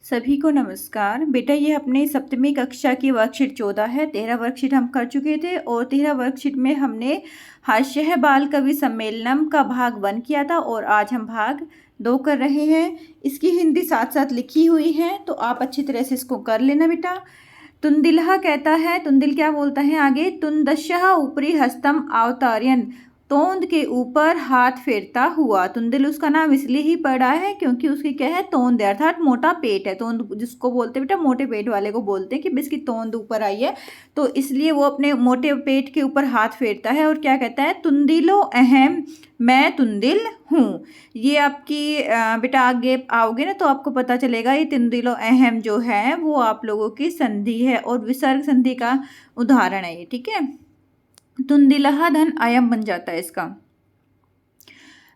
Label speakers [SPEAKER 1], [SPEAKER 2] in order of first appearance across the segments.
[SPEAKER 1] सभी को नमस्कार। बेटा ये अपने सप्तमी कक्षा की वर्कशीट 14 है। 13 वर्कशीट हम कर चुके थे और 13 वर्कशीट में हमने हास्य बाल कवि सम्मेलनम का भाग 1 किया था और आज हम भाग 2 कर रहे हैं। इसकी हिंदी साथ साथ लिखी हुई है तो आप अच्छी तरह से इसको कर लेना बेटा। तुंदिलह कहता है, तुंदिल क्या बोलता है आगे, तुंदशः ऊपरी हस्तम अवतार्यन, तोंद के ऊपर हाथ फेरता हुआ। तुंदिल उसका नाम इसलिए ही पड़ा है क्योंकि उसकी क्या है, तोंद है, अर्थात मोटा पेट है। तोंद जिसको बोलते हैं बेटा, मोटे पेट वाले को बोलते हैं कि इसकी तोंद ऊपर आई है, तो इसलिए वो अपने मोटे पेट के ऊपर हाथ फेरता है और क्या कहता है, तुंदिलो अहम, मैं तुंदिल हूँ। ये आपकी बेटा आगे आओगे ना तो आपको पता चलेगा ये तुंदिलो अहम जो है वो आप लोगों की संधि है और विसर्ग संधि का उदाहरण है ये, ठीक है। तुंदिलः धन अयम बन जाता है इसका।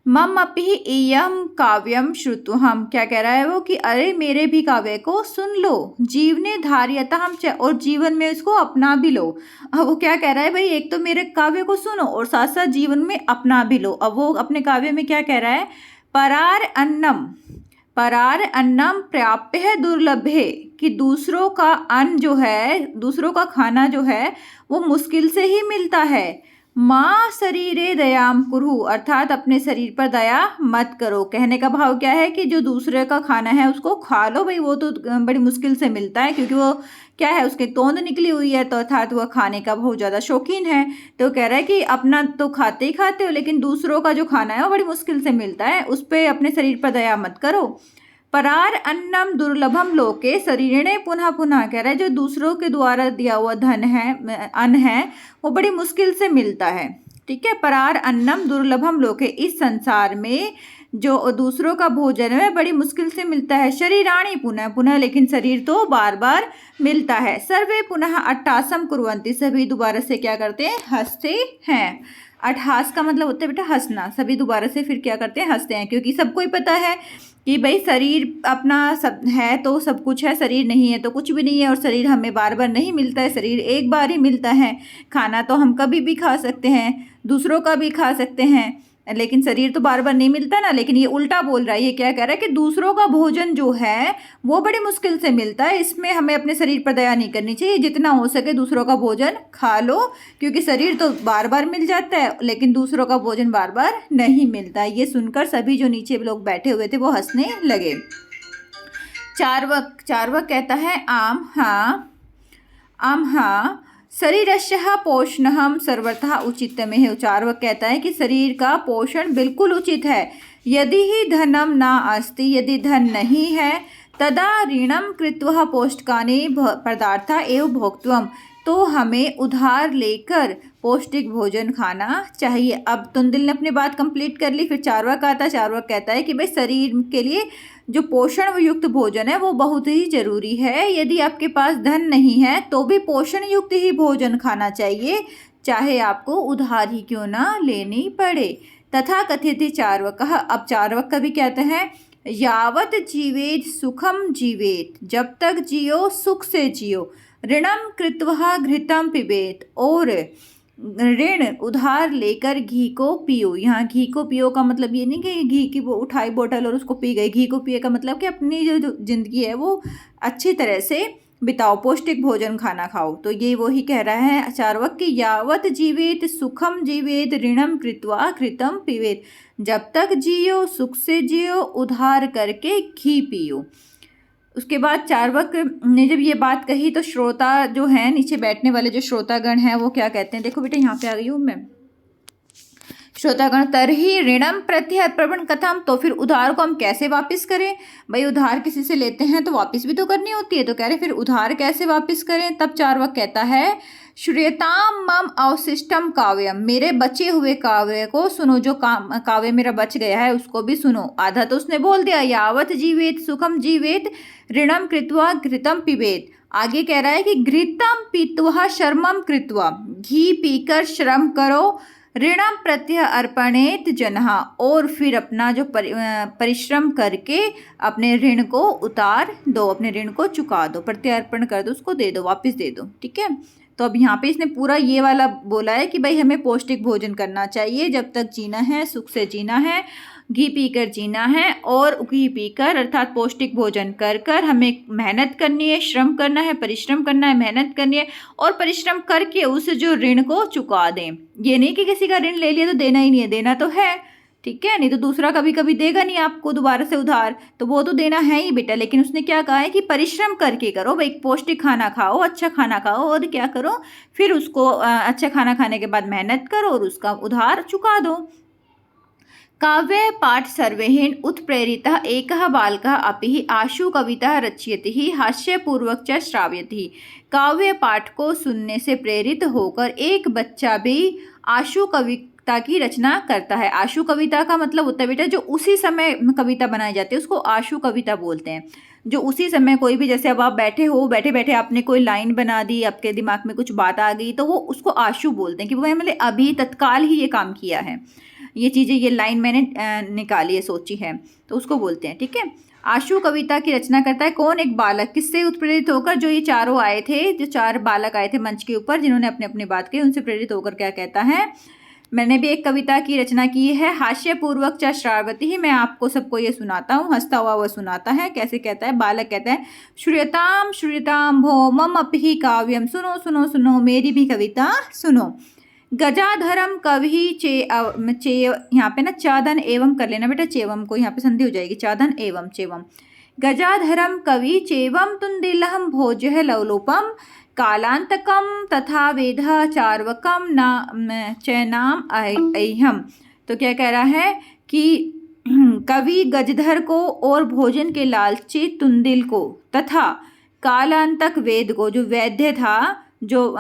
[SPEAKER 1] मम अपि इयम काव्यम श्रुतुहम, क्या कह रहा है वो कि अरे मेरे भी काव्य को सुन लो। जीवने धार्यतः, और जीवन में इसको अपना भी लो। अब वो क्या कह रहा है, भाई एक तो मेरे काव्य को सुनो और साथ साथ जीवन में अपना भी लो। अब वो अपने काव्य में क्या कह रहा है, परार अन्नम प्राप्य दुर्लभे, कि दूसरों का अन्न जो है, दूसरों का खाना जो है वो मुश्किल से ही मिलता है। माँ शरीरे दयाम कुरु, अर्थात अपने शरीर पर दया मत करो। कहने का भाव क्या है कि जो दूसरे का खाना है उसको खा लो भाई, वो तो बड़ी मुश्किल से मिलता है क्योंकि वो क्या है, उसके तोंद निकली हुई है, तो अर्थात वह खाने का बहुत ज़्यादा शौकीन है। तो कह रहा है कि अपना तो खाते ही खाते हो लेकिन दूसरों का जो खाना है वो बड़ी मुश्किल से मिलता है, उस पर अपने शरीर पर दया मत करो। परार अन्नम दुर्लभम लोके शरीरणे पुनः पुनः, कह रहा है जो दूसरों के द्वारा दिया हुआ धन है, अन्न है, वो बड़ी मुश्किल से मिलता है, ठीक है। परार अन्नम दुर्लभम लोके, इस संसार में जो दूसरों का भोजन है बड़ी मुश्किल से मिलता है। शरीराणि पुनः पुनः, लेकिन शरीर तो बार बार मिलता है। सर्वे पुनः अट्ठासम कुर्वन्ति, सभी दोबारा से क्या करते हैं, हंसते हैं। अट्ठास का मतलब होता है बेटा हंसना, सभी दोबारा से फिर क्या करते हैं, हंसते हैं, क्योंकि सबको ही पता है कि भाई शरीर अपना सब है तो सब कुछ है, शरीर नहीं है तो कुछ भी नहीं है, और शरीर हमें बार बार नहीं मिलता है, शरीर एक बार ही मिलता है। खाना तो हम कभी भी खा सकते हैं, दूसरों का भी खा सकते हैं, लेकिन शरीर तो बार बार नहीं मिलता ना। लेकिन ये उल्टा बोल रहा है, ये क्या कह रहा है कि दूसरों का भोजन जो है वो बड़ी मुश्किल से मिलता है, इसमें हमें अपने शरीर पर दया नहीं करनी चाहिए। जितना हो सके दूसरों का भोजन खा लो, क्योंकि शरीर तो बार बार मिल जाता है लेकिन दूसरों का भोजन बार बार नहीं मिलता। ये सुनकर सभी जो नीचे लोग बैठे हुए थे वो हंसने लगे। चार्वक कहता है, आम हाँ शरीरस्यः पोषणम सर्वथा उचितमेह। चार्वक कहता है कि शरीर का पोषण बिल्कुल उचित है। यदि ही धनम न अस्ति, यदि धन नहीं है, तदा ऋणम कृत्वा पौष्टिकानि पदार्था एव भोक्तव्यम, तो हमें उधार लेकर पौष्टिक भोजन खाना चाहिए। अब तुंदिल ने अपनी बात कंप्लीट कर ली, फिर चार्वक आता है। चार्वक कहता है कि भाई शरीर के लिए जो पोषण युक्त भोजन है वो बहुत ही जरूरी है। यदि आपके पास धन नहीं है तो भी पोषण युक्त ही भोजन खाना चाहिए, चाहे आपको उधार ही क्यों ना लेनी पड़े। तथा कथित चार्वक, अब चार्वक कभी कहते हैं, यावत जीवेत सुखम जीवेत, जब तक जियो सुख से जियो। ऋणम कृत्वा घृतम पिबेत, और ऋण उधार लेकर घी को पियो। यहाँ घी को पियो का मतलब ये नहीं कि घी की वो उठाई बोतल और उसको पी गए। घी को पिए का मतलब कि अपनी जो जिंदगी है वो अच्छी तरह से बिताओ, पौष्टिक भोजन खाना खाओ। तो ये वो ही कह रहा है चार्वक कि यावत जीवेत सुखम जीवेत ऋणम कृत्वा घृतम पिबेत, जब तक जियो सुख से जियो, उधार करके घी पियो। उसके बाद चार्वक ने जब ये बात कही तो श्रोता जो है, नीचे बैठने वाले जो श्रोतागण हैं वो क्या कहते हैं, देखो बेटा यहाँ पे आ गई हूँ मैं। श्रोतागण, तरही ऋणम प्रत्यर्पण कथम, तो फिर उधार को हम कैसे वापस करें। भाई उधार किसी से लेते हैं तो वापस भी तो करनी होती है, तो कह रहे फिर उधार कैसे वापस करें। तब चार्वक कहता है, श्रूयताम मम अवशिष्टम काव्यम, मेरे बचे हुए काव्य को सुनो, जो काव्य मेरा बच गया है उसको भी सुनो। आधा तो उसने बोल दिया, यावत जीवेत सुखम जीवेत ऋणम कृत्वा घृतम पिबेत। आगे कह रहा है कि घृतम पीत्वा शर्मम कृत्वा, घी पीकर श्रम करो, ऋणम प्रत्यय अर्पणेत जनहा, और फिर अपना जो परिश्रम करके अपने ऋण को उतार दो, अपने ऋण को चुका दो, प्रत्यर्पण कर दो, उसको दे दो, वापस दे दो, ठीक है। तो अब यहाँ पे इसने पूरा ये वाला बोला है कि भाई हमें पौष्टिक भोजन करना चाहिए, जब तक जीना है सुख से जीना है। घी पीकर जीना है और घी पीकर अर्थात पौष्टिक भोजन कर कर हमें मेहनत करनी है, श्रम करना है, परिश्रम करना है, मेहनत करनी है और परिश्रम करके उस जो ऋण को चुका दें। ये नहीं कि किसी का ऋण ले लिया तो देना ही नहीं है, देना तो है, ठीक है, नहीं तो दूसरा कभी कभी देगा नहीं आपको दोबारा से उधार, तो वो तो देना है ही बेटा। लेकिन उसने क्या कहा है कि परिश्रम करके करो भाई, पौष्टिक खाना खाओ, अच्छा खाना खाओ और क्या करो, फिर उसको अच्छा खाना खाने के बाद मेहनत करो और उसका उधार चुका दो। काव्य पाठ सर्वेहिन उत्प्रेरितः एकः बालकः अपि आशु कविता रचयति हास्यपूर्वक च श्रावयति। काव्य पाठ को सुनने से प्रेरित होकर एक बच्चा भी आशु कविता की रचना करता है। आशु कविता का मतलब होता है बेटा जो उसी समय कविता बनाई जाती है उसको आशु कविता बोलते हैं। जो उसी समय कोई भी, जैसे अब आप बैठे हो, बैठे बैठे आपने कोई लाइन बना दी, आपके दिमाग में कुछ बात आ गई, तो वो उसको आशु बोलते हैं कि वो मैंने अभी तत्काल ही ये काम किया है, ये चीज़ें, ये लाइन मैंने निकाली है, सोची है, तो उसको बोलते हैं, ठीक है। आशु कविता की रचना करता है कौन? एक बालक। किससे उत्प्रेरित होकर? जो ये चारों आए थे, जो 4 बालक आए थे मंच के ऊपर जिन्होंने अपने अपनी बात कही, उनसे प्रेरित होकर क्या कहता है, मैंने भी एक कविता की रचना की है, हास्यपूर्वक च श्रावती ही, मैं आपको सबको ये सुनाता हूँ, हंसता हुआ वह सुनाता है। कैसे कहता है? बालक कहता है, श्रूयताम श्रूयताम भो मम अपि काव्यम, सुनो सुनो सुनो मेरी भी कविता सुनो। गजाधरम कवि चे यहाँ पे ना चादन एवं कर लेना बेटा, चेवम को यहाँ पे संधि हो जाएगी, चादन एवं चेवम। गजाधरम कवि चेवम तुंदिलहम भोजः लवलोपम कालांतकम तथा वेद चार्वकम न चैनाम अह्यम। तो क्या कह रहा है कि कवि गजधर को और भोजन के लालची तुंदिल को तथा कालांतक वेद को, जो वैद्य था, जो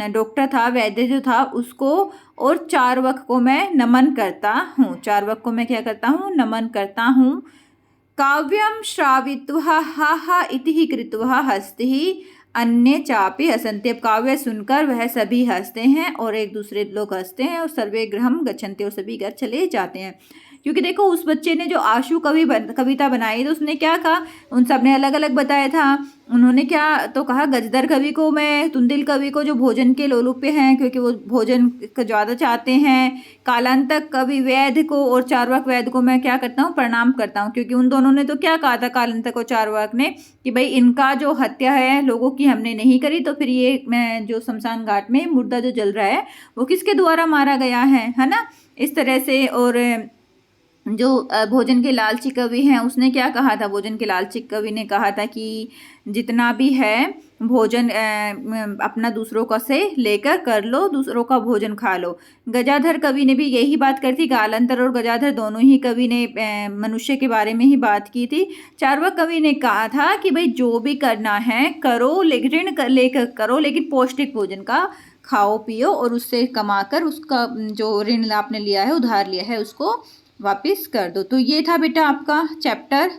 [SPEAKER 1] डॉक्टर था, वैद्य जो था उसको, और चार्वक को मैं नमन करता हूँ। चार्वक को मैं क्या करता हूँ? नमन करता हूँ। काव्यम श्रावित्वा हा हा इति कृत्वा हस्ति अन्य चापि हसन्ति। अब काव्य सुनकर वह सभी हंसते हैं और एक दूसरे लोग हंसते हैं, और सर्वे गृहम गच्छन्ति, और सभी घर चले जाते हैं। क्योंकि देखो उस बच्चे ने जो आशु कविता बनाई तो उसने क्या कहा, उन सब ने अलग अलग बताया था। उन्होंने क्या तो कहा, गजधर कवि को मैं, तुंदिल कवि को जो भोजन के लोलुपे हैं क्योंकि वो भोजन का ज़्यादा चाहते हैं, कालांतक कवि वैद्य को और चार्वाक वैद्य को मैं क्या करता हूँ? प्रणाम करता हूँ। क्योंकि उन दोनों ने तो क्या कहा था, कालांतक और चार्वाक ने, कि भाई इनका जो हत्या है लोगों की हमने नहीं करी, तो फिर ये मैं जो शमशान घाट में मुर्दा जो जल रहा है वो किसके द्वारा मारा गया है ना, इस तरह से। और जो भोजन के लालची कवि हैं उसने क्या कहा था, भोजन के लालची कवि ने कहा था कि जितना भी है भोजन अपना दूसरों का से लेकर कर लो, दूसरों का भोजन खा लो। गजाधर कवि ने भी यही बात करी थी। कालांतर और गजाधर दोनों ही कवि ने मनुष्य के बारे में ही बात की थी। चार्वाक कवि ने कहा था कि भाई जो भी करना है करो, लेकिन ऋण लेकर करो, लेकिन पौष्टिक भोजन का खाओ पियो और उससे कमाकर उसका जो ऋण आपने लिया है, उधार लिया है, उसको वापस कर दो। तो ये था बेटा आपका चैप्टर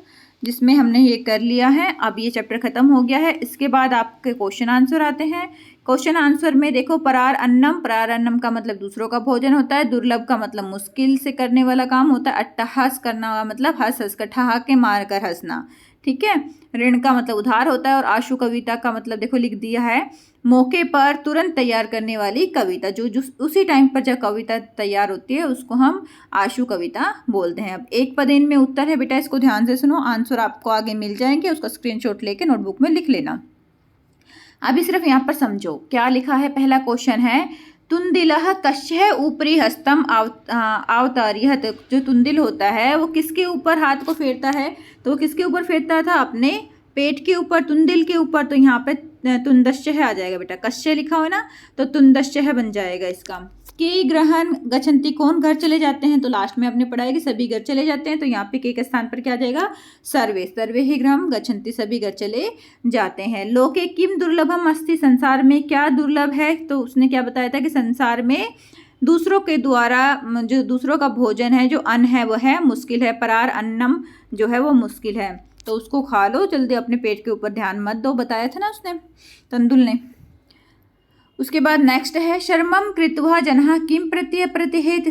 [SPEAKER 1] जिसमें हमने ये कर लिया है। अब ये चैप्टर ख़त्म हो गया है। इसके बाद आपके क्वेश्चन आंसर आते हैं। क्वेश्चन आंसर में देखो, परार अन्नम का मतलब दूसरों का भोजन होता है, दुर्लभ का मतलब मुश्किल से करने वाला काम होता है, अट्टहास करना का मतलब हंस हंस कर, ठहाके मार कर हंसना, ठीक है। ऋण का मतलब उधार होता है, और आशु कविता का मतलब देखो लिख दिया है, मौके पर तुरंत तैयार करने वाली कविता, जो उसी टाइम पर जब कविता तैयार होती है उसको हम आशु कविता बोलते हैं। अब एक पदेन में उत्तर है बेटा, इसको ध्यान से सुनो, आंसर आपको आगे मिल जाएंगे, उसका स्क्रीनशॉट लेके नोटबुक में लिख लेना। अभी सिर्फ यहाँ पर समझो क्या लिखा है। पहला क्वेश्चन है, तुंदिलः कस्य ऊपरी हस्तम अवतार्यत। जो तुंदिल होता है वो किसके ऊपर हाथ को फेरता है? तो वो किसके ऊपर फेरता था? अपने पेट के ऊपर, तुंदिल के ऊपर। तो यहाँ पे तुंदश्य आ जाएगा बेटा, कश्य लिखा हो ना तो तुंदश्य बन जाएगा इसका। के ग्रहण गच्छन्ति, कौन घर चले जाते हैं? तो लास्ट में आपने पढ़ा है कि सभी घर चले जाते हैं, तो यहाँ पे के स्थान पर क्या आ जाएगा? सर्वे, सर्वे ही ग्रहम गच्छन्ति, सभी घर चले जाते हैं। लोके किम दुर्लभम अस्ति, संसार में क्या दुर्लभ है? तो उसने क्या बताया था कि संसार में दूसरों के द्वारा जो दूसरों का भोजन है, जो अन्न है, वो है मुश्किल है। परार अन्नम जो है वो मुश्किल है, तो उसको खा लो जल्दी, अपने पेट के ऊपर ध्यान मत दो, बताया था ना उसने, तंदुल ने। उसके बाद नेक्स्ट है, शर्मम कृत्वा जनः किम प्रतिहेत,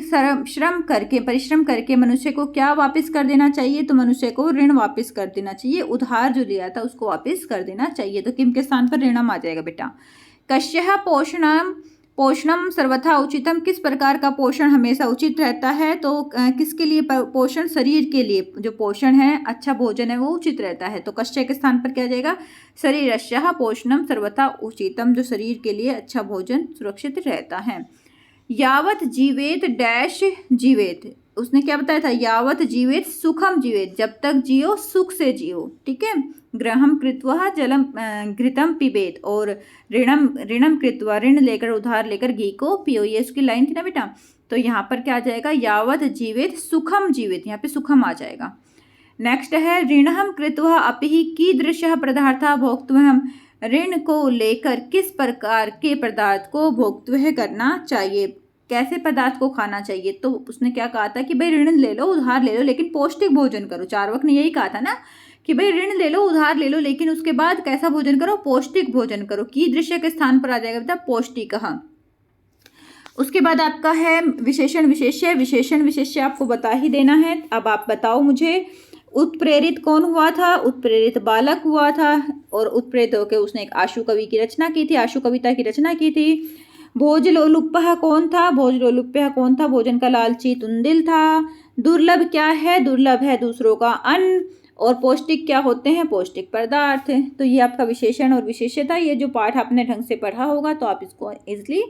[SPEAKER 1] श्रम करके, परिश्रम करके मनुष्य को क्या वापस कर देना चाहिए? तो मनुष्य को ऋण वापस कर देना चाहिए, उधार जो लिया था उसको वापस कर देना चाहिए। तो किम के स्थान पर ऋणम आ जाएगा बेटा। कश्यः पोषणम पोषणम सर्वथा उचितम, किस प्रकार का पोषण हमेशा उचित रहता है? तो किसके लिए पोषण? शरीर के लिए जो पोषण है, अच्छा भोजन है, वो उचित रहता है। तो कश्चय के स्थान पर क्या आ जाएगा? शरीरस्यः पोषणम सर्वथा उचितम, जो शरीर के लिए अच्छा भोजन सुरक्षित रहता है। यावत जीवेत डैश जीवेत, उसने क्या बताया था? यावत जीवेत सुखम जीवेत, जब तक जियो सुख से जियो, ठीक है। ग्रहम कृत्वा जलम घृतम पिबेत, और ऋणम ऋणम कृत्वा, ऋण लेकर उधार लेकर घी को पियो, ये उसकी लाइन थी ना बेटा। तो यहाँ पर क्या आ जाएगा? यावत जीवेत सुखम जीवेत, यहाँ पे सुखम आ जाएगा। नेक्स्ट है ऋणहम कृत्वा अपि कीदृशः पदार्थः भोक्तव्यः, ऋण को लेकर किस प्रकार के पदार्थ को भोक्तव्य करना चाहिए, कैसे पदार्थ को खाना चाहिए? तो उसने क्या कहा था कि भाई ऋण ले लो, उधार ले लो, लेकिन पौष्टिक भोजन करो। चार्वाक ने यही कहा था ना कि भाई ऋण ले लो, उधार ले लो, लेकिन उसके बाद कैसा भोजन करो? पौष्टिक भोजन करो। कीदृश के स्थान पर आ जाएगा बेटा पौष्टिक। उसके बाद आपका है विशेषण विशेष्य। विशेषण विशेष्य आपको बता ही देना है। अब आप बताओ मुझे, उत्प्रेरित कौन हुआ था? उत्प्रेरित बालक हुआ था, और उत्प्रेरित होकर उसने एक आशु कवि की रचना की थी, आशु कविता की रचना की थी। भोजलोलुप्यः कौन था? भोजलोलुप्यः कौन था? भोजन का लालची तुंदिल था। दुर्लभ क्या है? दुर्लभ है दूसरों का अन्न। और पौष्टिक क्या होते हैं? पौष्टिक पदार्थ। तो ये आपका विशेषण और विशेष्यता, ये जो पाठ आपने ढंग से पढ़ा होगा तो आप इसको इजली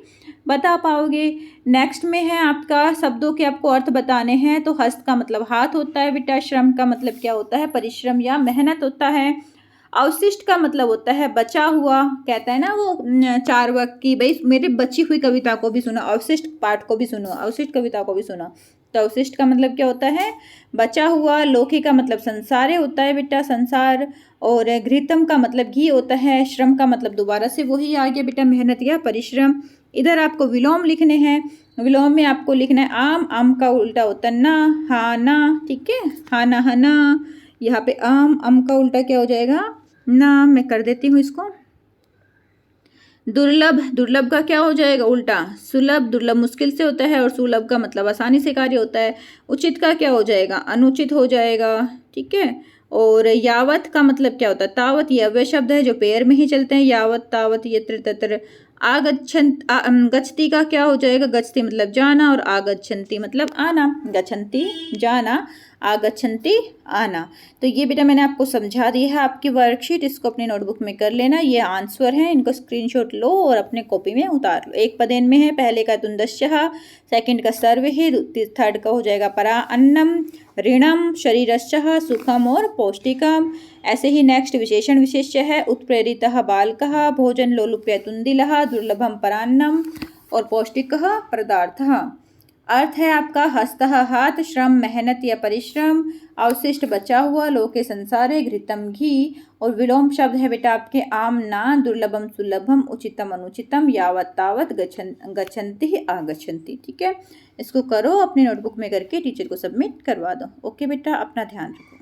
[SPEAKER 1] बता पाओगे। नेक्स्ट में है आपका शब्दों के आपको अर्थ बताने हैं। तो हस्त का मतलब हाथ होता है बेटा। श्रम का मतलब क्या होता है? परिश्रम या मेहनत होता है। अवशिष्ट का मतलब होता है बचा हुआ। कहता है ना वो चार्वाक की, भाई मेरी बची हुई कविता को भी सुनो, अवशिष्ट पाठ को भी सुनो, अवशिष्ट कविता को भी सुनो। तो अवशिष्ट का मतलब क्या होता है? बचा हुआ। लोके का मतलब संसारे होता है बेटा, संसार। और घृतम का मतलब घी होता है। श्रम का मतलब दोबारा से वही आ गया बेटा, मेहनत या परिश्रम। इधर आपको विलोम लिखने हैं। विलोम में आपको लिखना है आम। आम का उल्टा होता है ना, हा ना, ठीक है, हा ना हा ना। यहाँ पे आम का उल्टा क्या हो जाएगा? ना। मैं कर देती हूँ इसको। दुर्लभ, दुर्लभ का क्या हो जाएगा? उल्टा। सुलभ, दुर्लभ मुश्किल से होता है, और सुलभ का मतलब आसानी से कार्य होता है। उचित का क्या हो जाएगा? अनुचित हो जाएगा, ठीक है। और यावत का मतलब क्या होता है? तावत, ये अव्यय शब्द है जो पेड़ में ही चलते हैं। यावत तावत यत्र तत्र। गच्छति का क्या हो जाएगा? गच्छति मतलब जाना, और आगच्छन्ति मतलब आना। गच्छन्ति जाना, आगच्छन्ति आना। तो ये बेटा मैंने आपको समझा दिया है आपकी वर्कशीट, इसको अपनी नोटबुक में कर लेना। ये आंसर हैं, इनको स्क्रीनशॉट लो और अपने कॉपी में उतार लो। एक पदेन में है, पहले का तुंदस्यः, सेकंड का सर्व ही, थर्ड का हो जाएगा परा अन्नम, ऋणम, शरीरस्यः, सुखम और पौष्टिकम। ऐसे ही नेक्स्ट विशेषण विशेष्य है, उत्प्रेरितः बालकः, भोजन लोलुप्य तुंदिलः, दुर्लभम परान्नम और पौष्टिकः पदार्थः। अर्थ है आपका हस्तः हाथ, श्रम मेहनत या परिश्रम, अवशिष्ट बचा हुआ, लोके संसारे, घृतम घी, और विलोम शब्द है बेटा आपके आम ना, दुर्लभम सुलभम, उचितम अनुचितम, यावत तावत, गच्छन्ति आगच्छन्ति, ठीक है। इसको करो, अपनी नोटबुक में करके टीचर को सबमिट करवा दो। ओके बेटा, अपना ध्यान रखो।